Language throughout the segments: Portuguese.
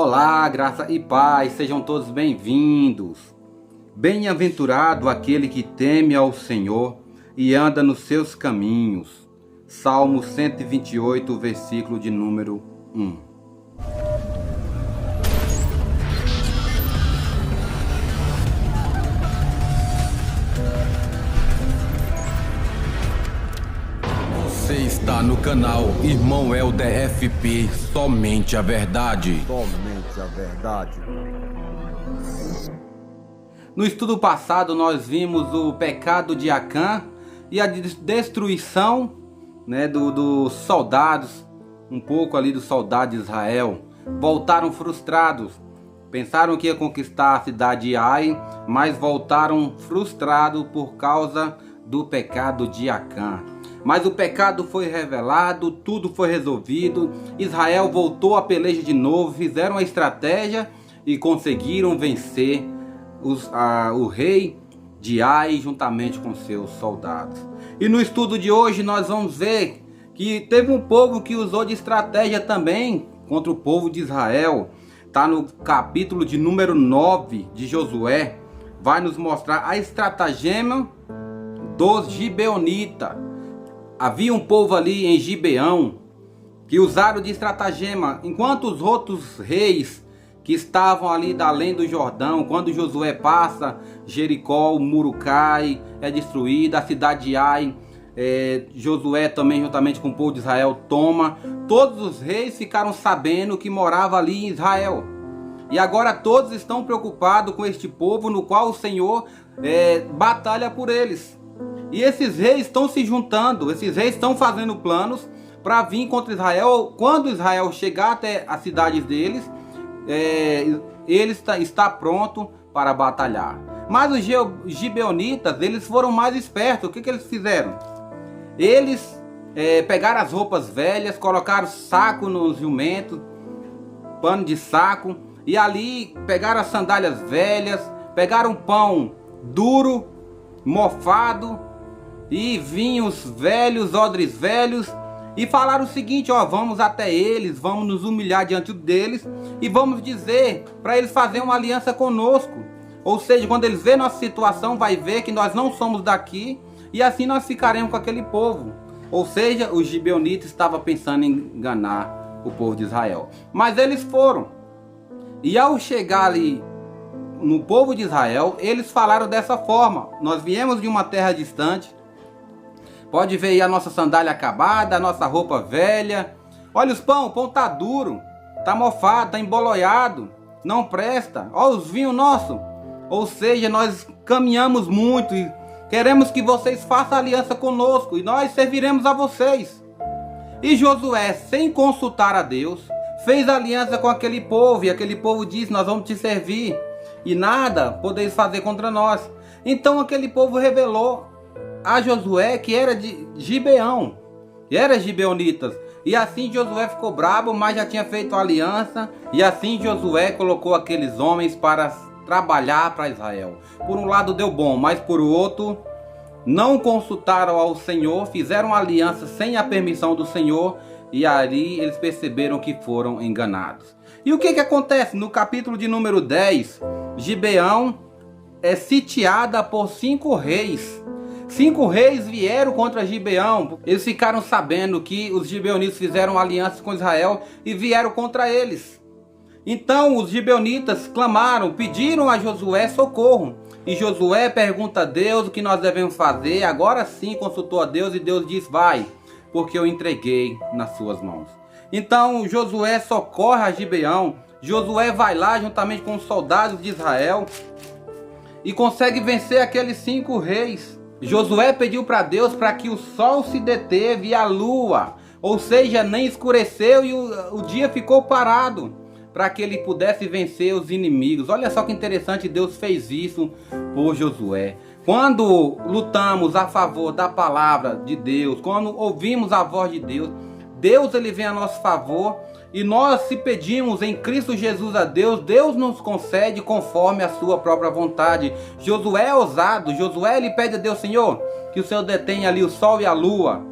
Olá, graça e paz, sejam todos bem-vindos. Bem-aventurado aquele que teme ao Senhor e anda nos seus caminhos. Salmo 128, versículo de número 1. Você está no canal Irmão Helder FP, somente a verdade. Somente a verdade. No estudo passado nós vimos o pecado de Acã e a destruição, dos soldados, um pouco ali dos soldados de Israel. Voltaram frustrados, pensaram que ia conquistar a cidade de Ai, mas voltaram frustrados por causa do pecado de Acã. Mas o pecado foi revelado, tudo foi resolvido, Israel voltou à peleja de novo, fizeram uma estratégia e conseguiram vencer o rei de Ai juntamente com seus soldados. E no estudo de hoje nós vamos ver que teve um povo que usou de estratégia também contra o povo de Israel. Está no capítulo de número 9 de Josué, vai nos mostrar a estratagema dos gibeonitas. Havia um povo ali em Gibeão que usaram de estratagema, enquanto os outros reis que estavam ali da além do Jordão, quando Josué passa, Jericó, o muro cai, é destruída, a cidade de Ai, Josué também juntamente com o povo de Israel toma. Todos os reis ficaram sabendo que morava ali em Israel. E agora todos estão preocupados com este povo no qual o Senhor batalha por eles. E esses reis estão se juntando, esses reis estão fazendo planos para vir contra Israel. Quando Israel chegar até as cidades deles, ele está pronto para batalhar. Mas os gibeonitas, eles foram mais espertos. O que eles fizeram? Eles pegaram as roupas velhas, colocaram saco nos jumentos, pano de saco, e ali pegaram as sandálias velhas, pegaram pão duro, mofado, e vinhos velhos, odres velhos, e falaram o seguinte: vamos até eles, vamos nos humilhar diante deles e vamos dizer para eles fazerem uma aliança conosco. Ou seja, quando eles verem nossa situação, vai ver que nós não somos daqui, e assim nós ficaremos com aquele povo. Ou seja, os gibeonitas estavam pensando em enganar o povo de Israel. Mas eles foram, e ao chegar ali no povo de Israel, eles falaram dessa forma: nós viemos de uma terra distante. Pode ver aí a nossa sandália acabada, a nossa roupa velha. Olha os pão, o pão tá duro, tá mofado, tá emboloiado, não presta. Olha os vinhos nossos. Ou seja, nós caminhamos muito e queremos que vocês façam aliança conosco e nós serviremos a vocês. E Josué, sem consultar a Deus, fez aliança com aquele povo, e aquele povo disse: nós vamos te servir e nada podeis fazer contra nós. Então aquele povo revelou a Josué que era de Gibeão, e era gibeonitas. E assim Josué ficou bravo, mas já tinha feito a aliança. E assim Josué colocou aqueles homens para trabalhar para Israel. Por um lado deu bom, mas por outro não consultaram ao Senhor, fizeram aliança sem a permissão do Senhor, e ali eles perceberam que foram enganados. E o que acontece? No capítulo de número 10, Gibeão é sitiada por 5 reis. 5 reis vieram contra Gibeão. Eles ficaram sabendo que os gibeonitas fizeram aliança com Israel e vieram contra eles. Então os gibeonitas clamaram, pediram a Josué socorro. E Josué pergunta a Deus o que nós devemos fazer. Agora sim consultou a Deus e Deus diz: vai, porque eu entreguei nas suas mãos. Então Josué socorre a Gibeão. Josué vai lá juntamente com os soldados de Israel e consegue vencer aqueles 5 reis. Josué pediu para Deus para que o sol se deteve e a lua, ou seja, nem escureceu, e o dia ficou parado, para que ele pudesse vencer os inimigos. Olha só que interessante, Deus fez isso por Josué. Quando lutamos a favor da palavra de Deus, quando ouvimos a voz de Deus, Deus ele vem a nosso favor. E nós, se pedimos em Cristo Jesus a Deus, Deus nos concede conforme a sua própria vontade. Josué é ousado. Josué ele pede a Deus: Senhor, que o Senhor detenha ali o sol e a lua,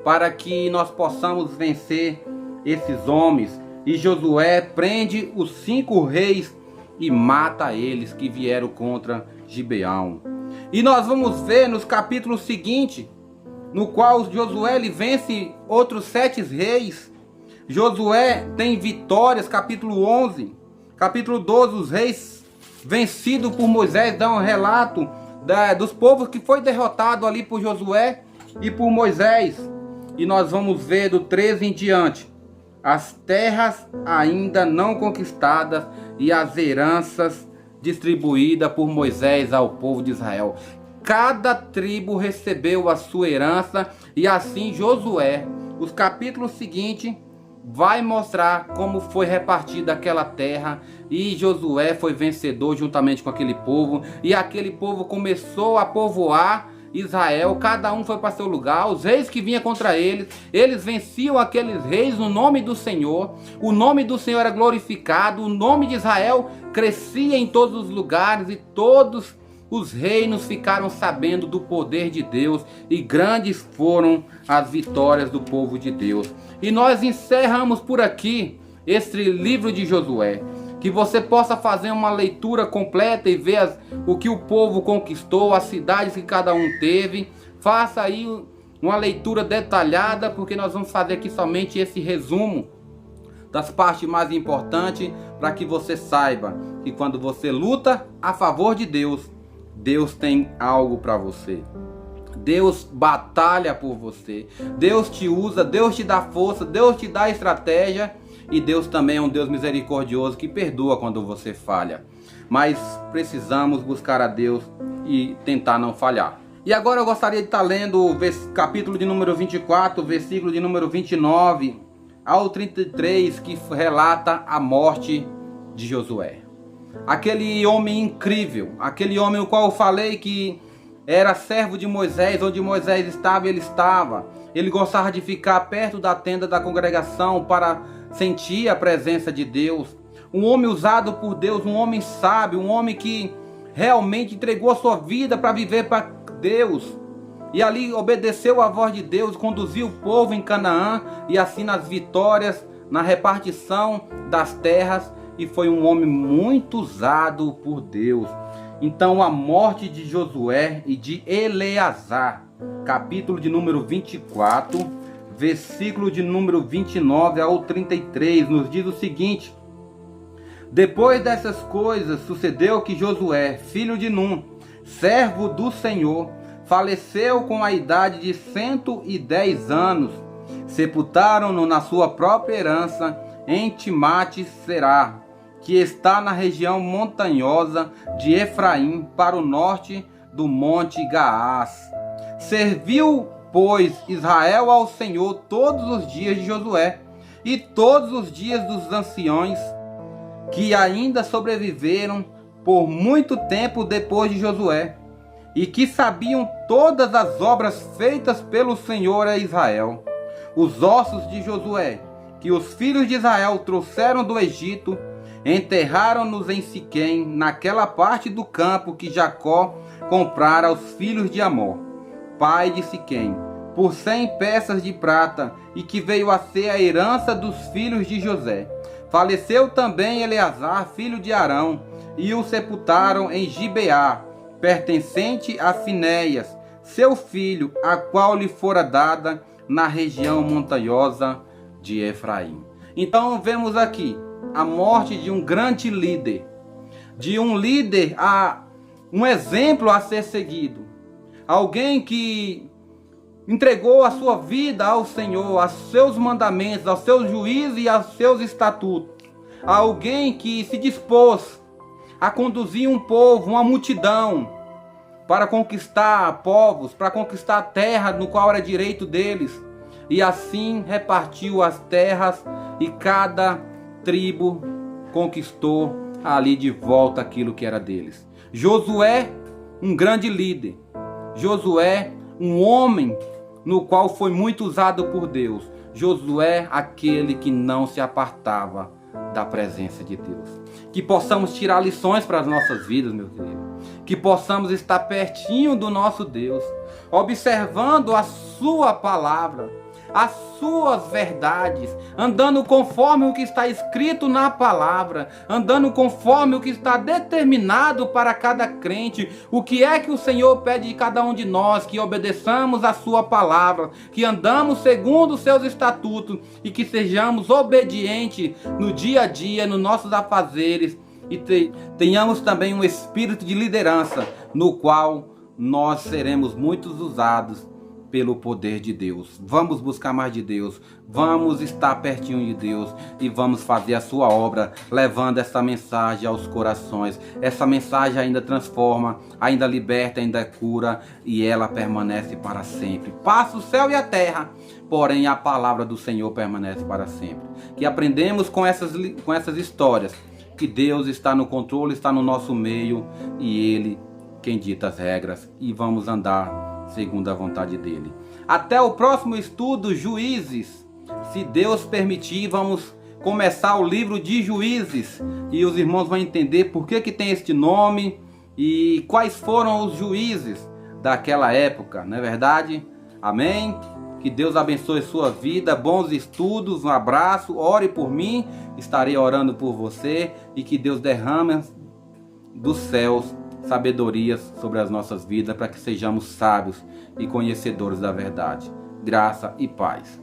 para que nós possamos vencer esses homens. E Josué prende os 5 reis e mata eles que vieram contra Gibeão. E nós vamos ver nos capítulos seguintes, no qual Josué ele vence outros 7 reis. Josué tem vitórias, capítulo 11. Capítulo 12, os reis vencidos por Moisés dão um relato dos povos que foi derrotado ali por Josué e por Moisés. E nós vamos ver do 13 em diante as terras ainda não conquistadas e as heranças distribuídas por Moisés ao povo de Israel. Cada tribo recebeu a sua herança e assim Josué, os capítulos seguintes, vai mostrar como foi repartida aquela terra. E Josué foi vencedor juntamente com aquele povo, e aquele povo começou a povoar Israel, cada um foi para seu lugar. Os reis que vinham contra eles, eles venciam aqueles reis no nome do Senhor. O nome do Senhor era glorificado, o nome de Israel crescia em todos os lugares, e todos os reinos ficaram sabendo do poder de Deus, e grandes foram as vitórias do povo de Deus. E nós encerramos por aqui este livro de Josué. Que você possa fazer uma leitura completa e ver o que o povo conquistou, as cidades que cada um teve. Faça aí uma leitura detalhada, porque nós vamos fazer aqui somente esse resumo das partes mais importantes, para que você saiba que quando você luta a favor de Deus, Deus tem algo para você. Deus batalha por você. Deus te usa, Deus te dá força, Deus te dá estratégia. E Deus também é um Deus misericordioso que perdoa quando você falha. Mas precisamos buscar a Deus e tentar não falhar. E agora eu gostaria de estar lendo o capítulo de número 24, versículo de número 29 ao 33, que relata a morte de Josué. Aquele homem incrível, aquele homem o qual eu falei que era servo de Moisés, onde Moisés estava, ele estava. Ele gostava de ficar perto da tenda da congregação para sentir a presença de Deus. Um homem usado por Deus, um homem sábio, um homem que realmente entregou a sua vida para viver para Deus. E ali obedeceu a voz de Deus, conduziu o povo em Canaã, e assim nas vitórias, na repartição das terras, e foi um homem muito usado por Deus. Então a morte de Josué e de Eleazar, capítulo de número 24, versículo de número 29 ao 33, nos diz o seguinte: depois dessas coisas, sucedeu que Josué, filho de Num, servo do Senhor, faleceu com a idade de 110 anos. Sepultaram-no na sua própria herança em Timate-Será, que está na região montanhosa de Efraim, para o norte do monte Gaás. Serviu, pois, Israel ao Senhor todos os dias de Josué e todos os dias dos anciões que ainda sobreviveram por muito tempo depois de Josué, e que sabiam todas as obras feitas pelo Senhor a Israel. Os ossos de Josué, que os filhos de Israel trouxeram do Egito, enterraram-nos em Siquém, naquela parte do campo que Jacó comprara aos filhos de Amor, pai de Siquém, por 100 peças de prata, e que veio a ser a herança dos filhos de José. Faleceu também Eleazar, filho de Arão, e o sepultaram em Gibeá, pertencente a Finéias, seu filho, a qual lhe fora dada na região montanhosa de Efraim. Então vemos aqui a morte de um grande líder, de um líder, um exemplo a ser seguido, alguém que entregou a sua vida ao Senhor, aos seus mandamentos, aos seus juízos e aos seus estatutos, alguém que se dispôs a conduzir um povo, uma multidão, para conquistar povos, para conquistar a terra no qual era direito deles, e assim repartiu as terras, e cada tribo conquistou ali de volta aquilo que era deles. Josué, um grande líder. Josué, um homem no qual foi muito usado por Deus. Josué, aquele que não se apartava da presença de Deus. Que possamos tirar lições para as nossas vidas, meu querido. Que possamos estar pertinho do nosso Deus, observando a sua palavra, as suas verdades, andando conforme o que está escrito na palavra, andando conforme o que está determinado para cada crente. O que é que o Senhor pede de cada um de nós? Que obedeçamos a sua palavra, que andamos segundo os seus estatutos e que sejamos obedientes no dia a dia, nos nossos afazeres, e tenhamos também um espírito de liderança, no qual nós seremos muitos usados pelo poder de Deus. Vamos buscar mais de Deus, vamos estar pertinho de Deus e vamos fazer a sua obra, levando essa mensagem aos corações. Essa mensagem ainda transforma, ainda liberta, ainda cura, e ela permanece para sempre. Passa o céu e a terra, porém a palavra do Senhor permanece para sempre. Que aprendemos com essas histórias que Deus está no controle, está no nosso meio, e Ele quem dita as regras, e vamos andar segundo a vontade dele. Até o próximo estudo, Juízes. Se Deus permitir, vamos começar o livro de Juízes, e os irmãos vão entender por que tem este nome e quais foram os juízes daquela época, não é verdade? Amém? Que Deus abençoe sua vida, bons estudos, um abraço, ore por mim, estarei orando por você, e que Deus derrame dos céus sabedorias sobre as nossas vidas, para que sejamos sábios e conhecedores da verdade. Graça e paz.